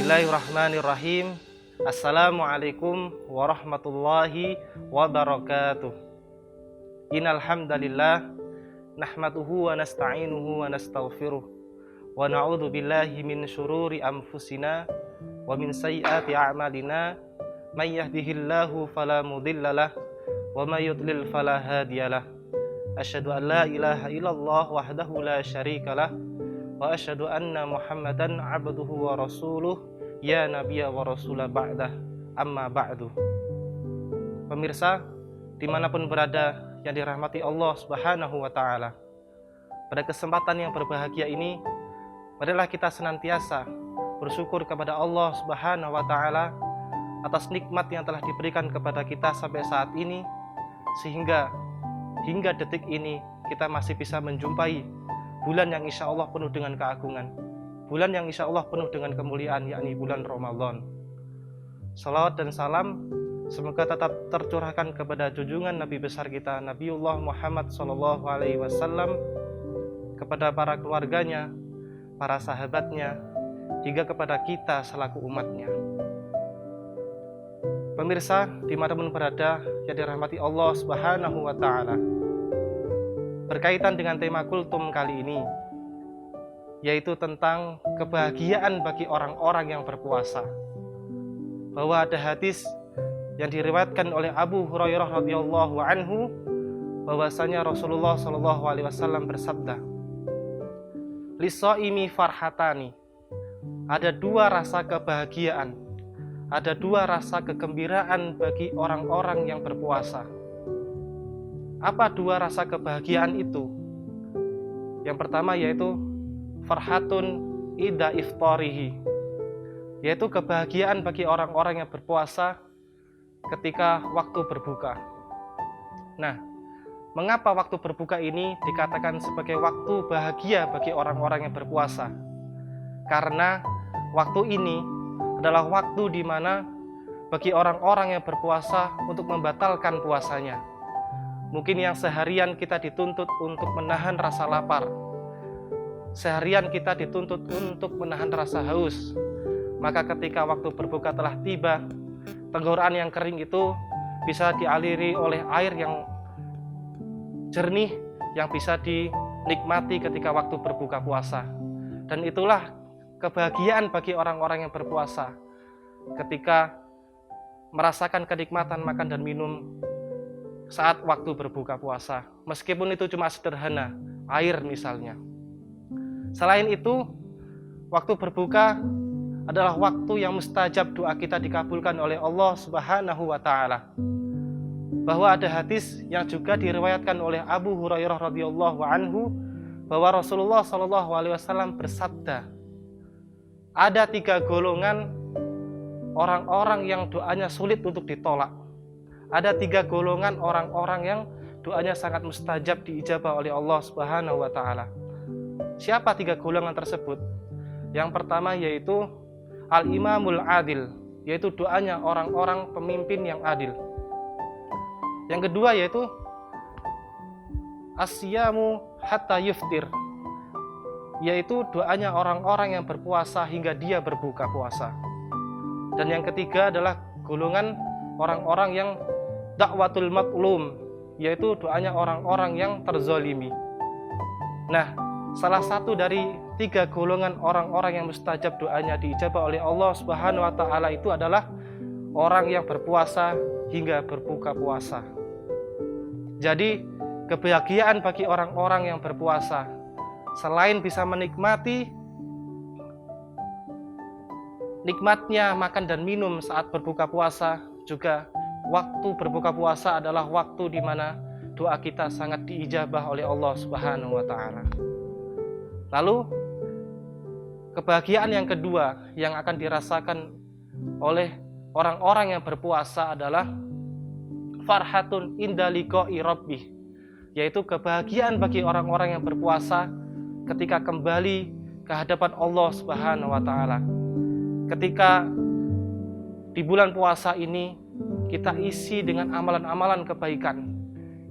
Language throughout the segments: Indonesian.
Bismillahirrahmanirrahim. Assalamualaikum warahmatullahi wabarakatuh. Innal hamdalillah nahmaduhu wa nasta'inuhu wa nastaghfiruh wa na'udzu billahi min syururi anfusina wa min sayyiati a'malina may yahdihillahu fala mudhillalah wa may yudlil fala hadiyalah. Asyhadu an la ilaha illallah wahdahu la syarikalah wa asyhadu anna Muhammadan abduhu wa rasuluh ya nabiyya wa rasulah ba'dah amma ba'du. Pemirsa dimanapun berada yang dirahmati Allah Subhanahu wa ta'ala, pada kesempatan yang berbahagia ini marilah kita senantiasa bersyukur kepada Allah Subhanahu wa ta'ala atas nikmat yang telah diberikan kepada kita sampai saat ini, sehingga hingga detik ini kita masih bisa menjumpai bulan yang insya Allah penuh dengan keagungan, bulan yang insya Allah penuh dengan kemuliaan, yakni bulan Ramadan. Salawat dan salam semoga tetap tercurahkan kepada junjungan Nabi besar kita, Nabiullah Muhammad SAW, kepada para keluarganya, para sahabatnya, hingga kepada kita selaku umatnya. Pemirsa dimanapun berada yang dirahmati Allah Subhanahu wa ta'ala, berkaitan dengan tema kultum kali ini, yaitu tentang kebahagiaan bagi orang-orang yang berpuasa. Bahwa ada hadis yang diriwayatkan oleh Abu Hurairah radhiyallahu anhu, bahwasanya Rasulullah shallallahu alaihi wasallam bersabda, "Lis-shaimi farhatani." Ada dua rasa kebahagiaan, ada dua rasa kegembiraan bagi orang-orang yang berpuasa. Apa dua rasa kebahagiaan itu? Yang pertama yaitu farhatun ida iftarihi, yaitu kebahagiaan bagi orang-orang yang berpuasa ketika waktu berbuka. Nah, mengapa waktu berbuka ini dikatakan sebagai waktu bahagia bagi orang-orang yang berpuasa? Karena waktu ini adalah waktu di mana bagi orang-orang yang berpuasa untuk membatalkan puasanya. Mungkin yang seharian kita dituntut untuk menahan rasa lapar, seharian kita dituntut untuk menahan rasa haus, maka ketika waktu berbuka telah tiba, tenggorokan yang kering itu bisa dialiri oleh air yang jernih yang bisa dinikmati ketika waktu berbuka puasa. Dan itulah kebahagiaan bagi orang-orang yang berpuasa ketika merasakan kenikmatan makan dan minum saat waktu berbuka puasa, meskipun itu cuma sederhana, air misalnya. Selain itu, waktu berbuka adalah waktu yang mustajab doa kita dikabulkan oleh Allah Subhanahu wa ta'ala. Bahwa ada hadis yang juga diriwayatkan oleh Abu Hurairah radhiyallahu anhu, bahwa Rasulullah shallallahu alaihi wasallam bersabda, ada 3 golongan orang-orang yang doanya sulit untuk ditolak. Ada 3 golongan orang-orang yang doanya sangat mustajab diijabah oleh Allah Subhanahu wa ta'ala. Siapa 3 golongan tersebut? Yang pertama yaitu al-imamul adil, yaitu doanya orang-orang pemimpin yang adil. Yang kedua yaitu as-siyamu hatta yuftir, yaitu doanya orang-orang yang berpuasa hingga dia berbuka puasa. Dan yang ketiga adalah golongan orang-orang yang dakwatul matlum, yaitu doanya orang-orang yang terzolimi. Nah, salah satu dari 3 golongan orang-orang yang mustajab doanya diijabah oleh Allah Subhanahu wa ta'ala itu adalah orang yang berpuasa hingga berbuka puasa. Jadi, kebahagiaan bagi orang-orang yang berpuasa, selain bisa menikmati nikmatnya makan dan minum saat berbuka puasa, juga waktu berbuka puasa adalah waktu di mana doa kita sangat diijabah oleh Allah Subhanahu wa ta'ala. Lalu kebahagiaan yang kedua yang akan dirasakan oleh orang-orang yang berpuasa adalah farhatun inda liqa'i rabbih, yaitu kebahagiaan bagi orang-orang yang berpuasa ketika kembali ke hadapan Allah Subhanahu wa ta'ala. Ketika di bulan puasa ini kita isi dengan amalan-amalan kebaikan,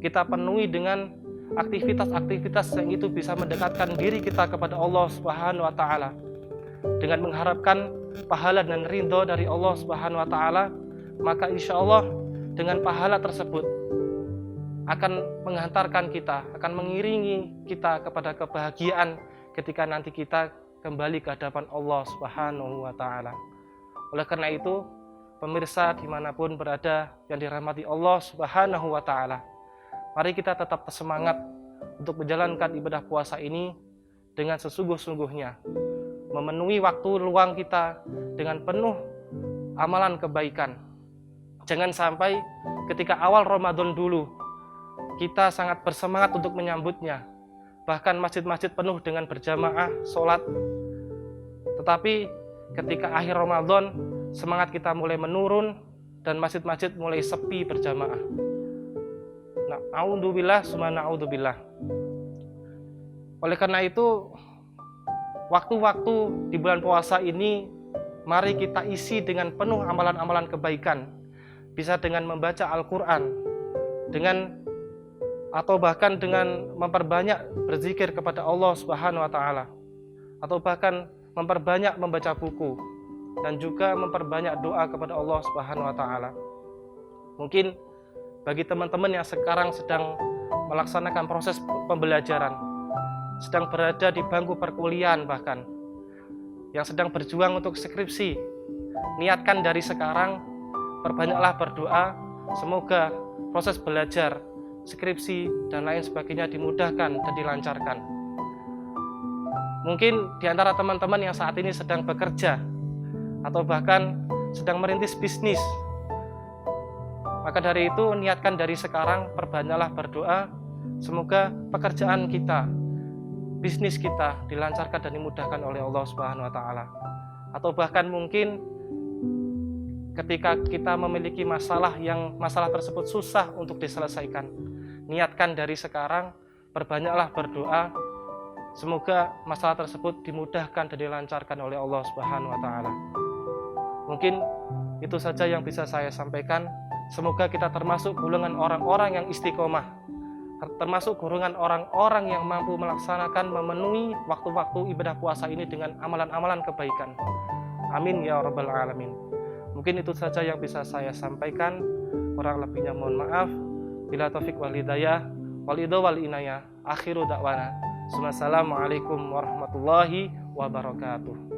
kita penuhi dengan aktivitas-aktivitas yang itu bisa mendekatkan diri kita kepada Allah Subhanahu wa ta'ala. dengan mengharapkan pahala dan ridho dari Allah Subhanahu wa taala, maka insya Allah dengan pahala tersebut akan menghantarkan kita, akan mengiringi kita kepada kebahagiaan ketika nanti kita kembali ke hadapan Allah Subhanahu wa taala. Oleh karena itu, pemirsa dimanapun berada yang dirahmati Allah Subhanahu wa taala, mari kita tetap semangat untuk menjalankan ibadah puasa ini dengan sesungguh-sungguhnya, memenuhi waktu luang kita dengan penuh amalan kebaikan. Jangan sampai ketika awal Ramadan dulu kita sangat bersemangat untuk menyambutnya, bahkan masjid-masjid penuh dengan berjamaah sholat, tetapi ketika akhir Ramadan semangat kita mulai menurun dan masjid-masjid mulai sepi berjamaah. Na'udzubillah summa na'udzubillah. Oleh karena itu, waktu-waktu di bulan puasa ini mari kita isi dengan penuh amalan-amalan kebaikan. Bisa dengan membaca Al-Quran, atau bahkan dengan memperbanyak berzikir kepada Allah Subhanahu wa taala, atau bahkan memperbanyak membaca buku, dan juga memperbanyak doa kepada Allah Subhanahu wa taala. Mungkin bagi teman-teman yang sekarang sedang melaksanakan proses pembelajaran, sedang berada di bangku perkuliahan, bahkan yang sedang berjuang untuk skripsi, niatkan dari sekarang, perbanyaklah berdoa, semoga proses belajar, skripsi, dan lain sebagainya dimudahkan dan dilancarkan. Mungkin di antara teman-teman yang saat ini sedang bekerja, atau bahkan sedang merintis bisnis, maka dari itu niatkan dari sekarang, perbanyaklah berdoa, semoga pekerjaan kita, bisnis kita dilancarkan dan dimudahkan oleh Allah Subhanahu wa taala. Atau bahkan mungkin ketika kita memiliki masalah yang masalah tersebut susah untuk diselesaikan, niatkan dari sekarang, perbanyaklah berdoa, semoga masalah tersebut dimudahkan dan dilancarkan oleh Allah Subhanahu wa taala. Mungkin itu saja yang bisa saya sampaikan. Semoga kita termasuk golongan orang-orang yang istiqomah, termasuk golongan orang-orang yang mampu melaksanakan, memenuhi waktu-waktu ibadah puasa ini dengan amalan-amalan kebaikan. Amin ya rabbal alamin. Mungkin itu saja yang bisa saya sampaikan. Kurang lebihnya mohon maaf. Bila taufik wal hidayah, wal ridho wal inayah. Akhiru da'wana. Assalamualaikum warahmatullahi wabarakatuh.